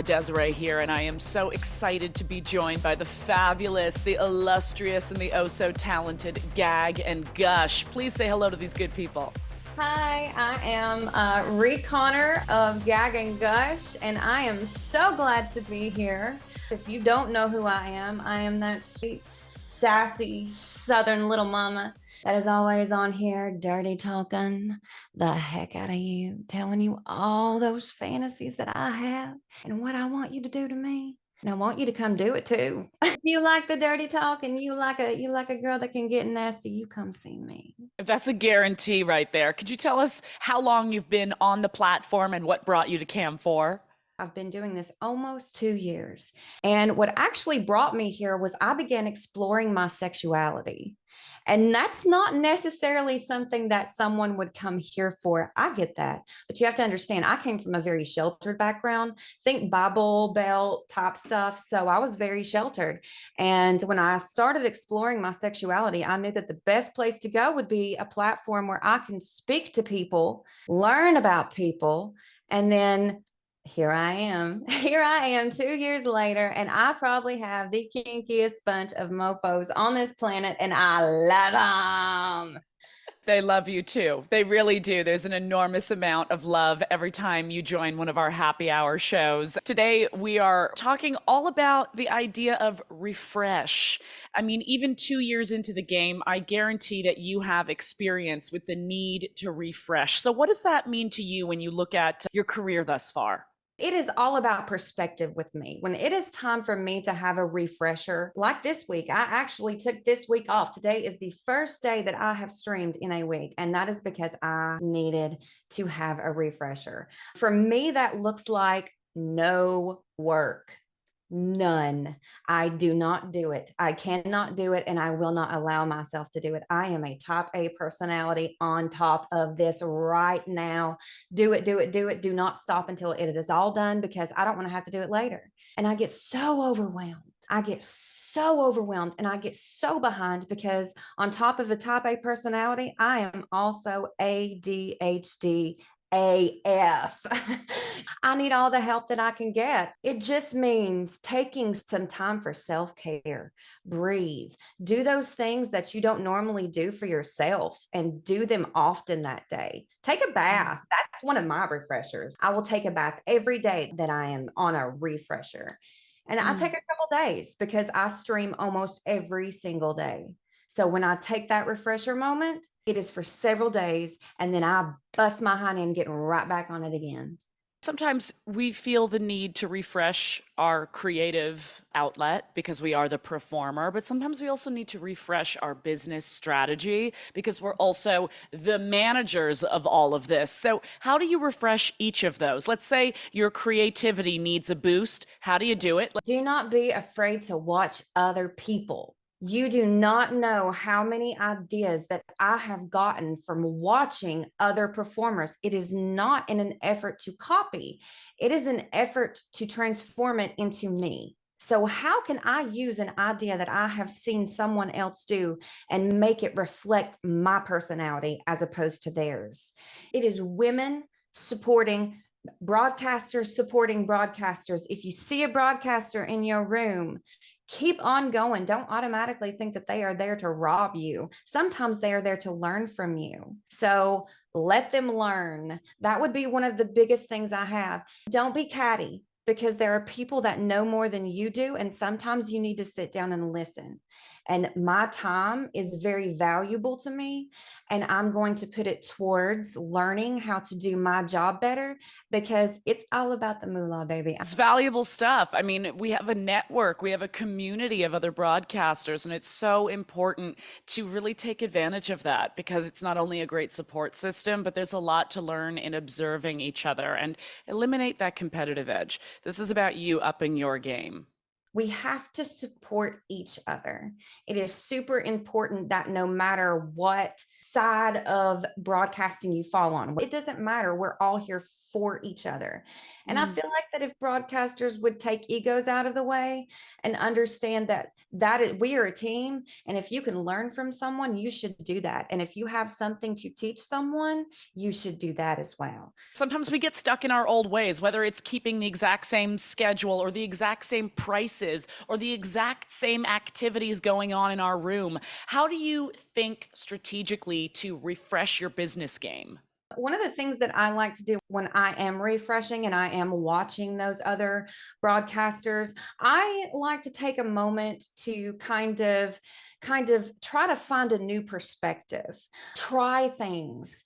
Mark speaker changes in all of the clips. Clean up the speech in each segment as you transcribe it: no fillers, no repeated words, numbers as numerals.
Speaker 1: Desiree here, and I am so excited to be joined by the fabulous, the illustrious, and the oh so talented Gag and Gush. Please say hello to these good people.
Speaker 2: Hi, I am Rhi Connor of GagnGush, and I am so glad to be here. If you don't know who I am that sweet, sassy, southern little mama that is always on here dirty talking the heck out of you, telling you all those fantasies that I have and what I want you to do to me. And I want you to come do it too. If you like the dirty talk and you like a girl that can get nasty, you come see me.
Speaker 1: That's a guarantee right there. Could you tell us how long you've been on the platform and what brought you to CAM4?
Speaker 2: I've been doing this almost 2 years. And what actually brought me here was I began exploring my sexuality. And that's not necessarily something that someone would come here for. I get that. But you have to understand, I came from a very sheltered background. Think Bible Belt type stuff. So I was very sheltered. And when I started exploring my sexuality, I knew that the best place to go would be a platform where I can speak to people, learn about people, and then here I am. Here I am 2 years later, and I probably have the kinkiest bunch of mofos on this planet, and I love them.
Speaker 1: They love you too. They really do. There's an enormous amount of love every time you join one of our happy hour shows. Today, we are talking all about the idea of refresh. I mean, even 2 years into the game, I guarantee that you have experience with the need to refresh. So, what does that mean to you when you look at your career thus far?
Speaker 2: It is all about perspective with me. When it is time for me to have a refresher, like this week, I actually took this week off. Today is the first day that I have streamed in a week, and that is because I needed to have a refresher. For me, that looks like no work. None. I do not do it. I cannot do it, and I will not allow myself to do it. I am a type A personality on top of this right now. Do it, do it, do it. Do not stop until it is all done, because I don't want to have to do it later. And I get so overwhelmed. I get so overwhelmed and I get so behind because on top of a type A personality, I am also ADHD AF. I need all the help that I can get. It just means taking some time for self-care, breathe, do those things that you don't normally do for yourself and do them often that day. Take a bath. That's one of my refreshers. I will take a bath every day that I am on a refresher. And I take a couple days because I stream almost every single day. So when I take that refresher moment, it is for several days, and then I bust my hind end getting right back on it again.
Speaker 1: Sometimes we feel the need to refresh our creative outlet because we are the performer, but sometimes we also need to refresh our business strategy because we're also the managers of all of this. So, how do you refresh each of those? Let's say your creativity needs a boost. How do you do it?
Speaker 2: Do not be afraid to watch other people. You do not know how many ideas that I have gotten from watching other performers. It is not in an effort to copy, it is an effort to transform it into me. So, how can I use an idea that I have seen someone else do and make it reflect my personality as opposed to theirs? It is women supporting broadcasters supporting broadcasters. If you see a broadcaster in your room, keep on going. Don't automatically think that they are there to rob you. Sometimes they are there to learn from you. So let them learn. That would be one of the biggest things I have. Don't be catty, because there are people that know more than you do. And sometimes you need to sit down and listen. And my time is very valuable to me. And I'm going to put it towards learning how to do my job better, because it's all about the moolah, baby.
Speaker 1: It's valuable stuff. I mean, we have a network, we have a community of other broadcasters, and it's so important to really take advantage of that because it's not only a great support system, but there's a lot to learn in observing each other and eliminate that competitive edge. This is about you upping your game.
Speaker 2: We have to support each other. It is super important that no matter what side of broadcasting you fall on, it doesn't matter. We're all here for each other. And I feel like that if broadcasters would take egos out of the way and understand that we are a team, and if you can learn from someone, you should do that. And if you have something to teach someone, you should do that as well.
Speaker 1: Sometimes we get stuck in our old ways, whether it's keeping the exact same schedule or the exact same prices or the exact same activities going on in our room. How do you think strategically to refresh your business game?
Speaker 2: One of the things that I like to do when I am refreshing and I am watching those other broadcasters, I like to take a moment to kind of try to find a new perspective. Try things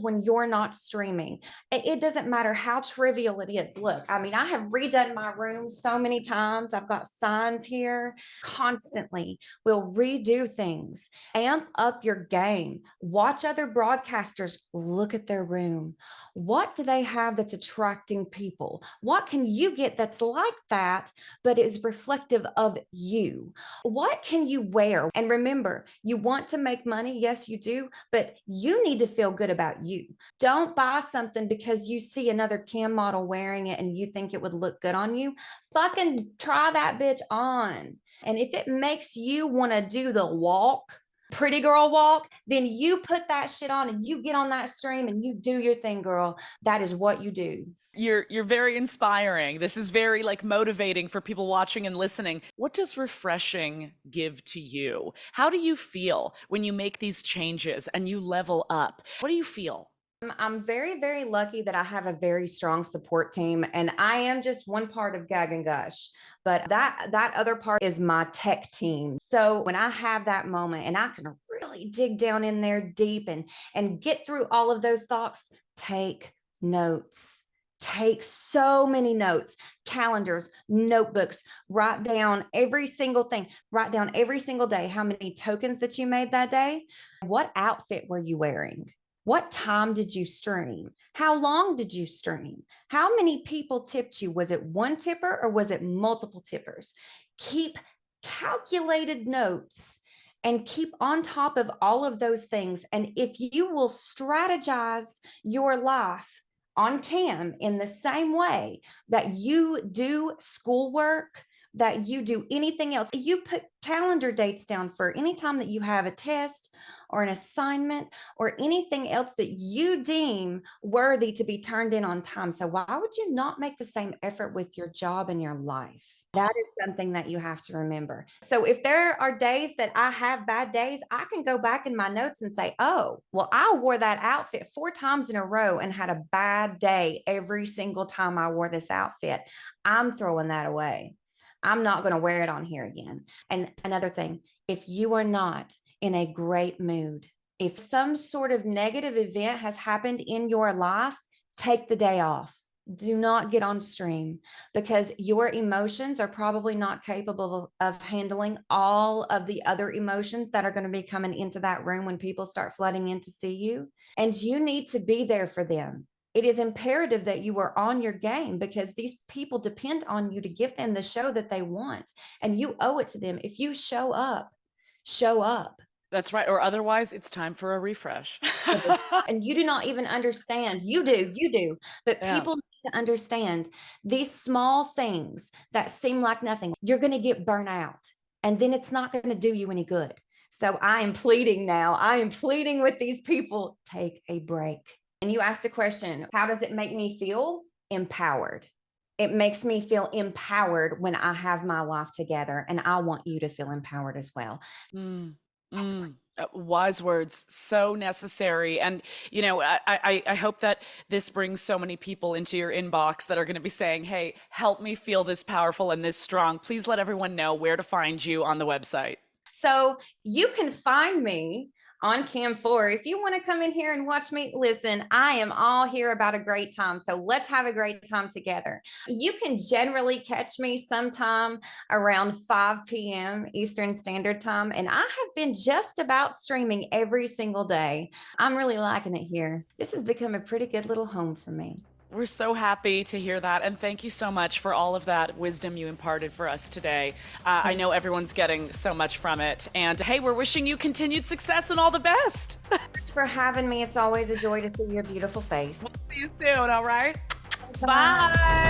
Speaker 2: when you're not streaming. It doesn't matter how trivial it is. Look, I mean, I have redone my room so many times. I've got signs here constantly. We'll redo things. Amp up your game. Watch other broadcasters. Look at their room. What do they have that's attracting people? What can you get that's like that, but is reflective of you? What can you wear? And remember, you want to make money. Yes, you do, but you need to feel good about you. Don't buy something because you see another cam model wearing it and you think it would look good on you. Fucking try that bitch on. And if it makes you want to do the walk, pretty girl walk, then you put that shit on and you get on that stream and you do your thing, girl. That is what you do.
Speaker 1: You're very inspiring. This is very like motivating for people watching and listening. What does refreshing give to you? How do you feel when you make these changes and you level up? What do you feel?
Speaker 2: I'm very, very lucky that I have a very strong support team, and I am just one part of GagnGush, but that other part is my tech team. So when I have that moment and I can really dig down in there deep and get through all of those thoughts, take notes. Take so many notes, calendars, notebooks, write down every single thing, write down every single day how many tokens that you made that day. What outfit were you wearing? What time did you stream? How long did you stream? How many people tipped you? Was it one tipper or was it multiple tippers? Keep calculated notes and keep on top of all of those things. And if you will strategize your life on cam in the same way that you do schoolwork, that you do anything else, you put calendar dates down for any time that you have a test or an assignment or anything else that you deem worthy to be turned in on time. So why would you not make the same effort with your job and your life? That is something that you have to remember. So if there are days that I have bad days, I can go back in my notes and say, oh, well, I wore that outfit 4 times in a row and had a bad day every single time I wore this outfit. I'm throwing that away. I'm not going to wear it on here again. And another thing, if you are not in a great mood, if some sort of negative event has happened in your life, take the day off. Do not get on stream because your emotions are probably not capable of handling all of the other emotions that are going to be coming into that room when people start flooding in to see you. And you need to be there for them. It is imperative that you are on your game because these people depend on you to give them the show that they want. And you owe it to them. If you show up, show up.
Speaker 1: That's right. Or otherwise, it's time for a refresh.
Speaker 2: And you do not even understand. You do. But
Speaker 1: Yeah.
Speaker 2: people need to understand these small things that seem like nothing. You're going to get burnt out. And then it's not going to do you any good. So I am pleading now. I am pleading with these people. Take a break. And you asked the question, how does it make me feel? Empowered. It makes me feel empowered when I have my life together. And I want you to feel empowered as well.
Speaker 1: Wise words, so necessary. And, you know, I hope that this brings so many people into your inbox that are going to be saying, hey, help me feel this powerful and this strong. Please let everyone know where to find you on the website.
Speaker 2: So you can find me on CAM4. If you want to come in here and watch me, listen, I am all here about a great time. So let's have a great time together. You can generally catch me sometime around 5 p.m. Eastern Standard Time. And I have been just about streaming every single day. I'm really liking it here. This has become a pretty good little home for me.
Speaker 1: We're so happy to hear that. And thank you so much for all of that wisdom you imparted for us today. I know everyone's getting so much from it. And hey, we're wishing you continued success and all the best.
Speaker 2: Thanks for having me. It's always a joy to see your beautiful face.
Speaker 1: We'll see you soon, all right?
Speaker 2: Bye.
Speaker 1: Bye.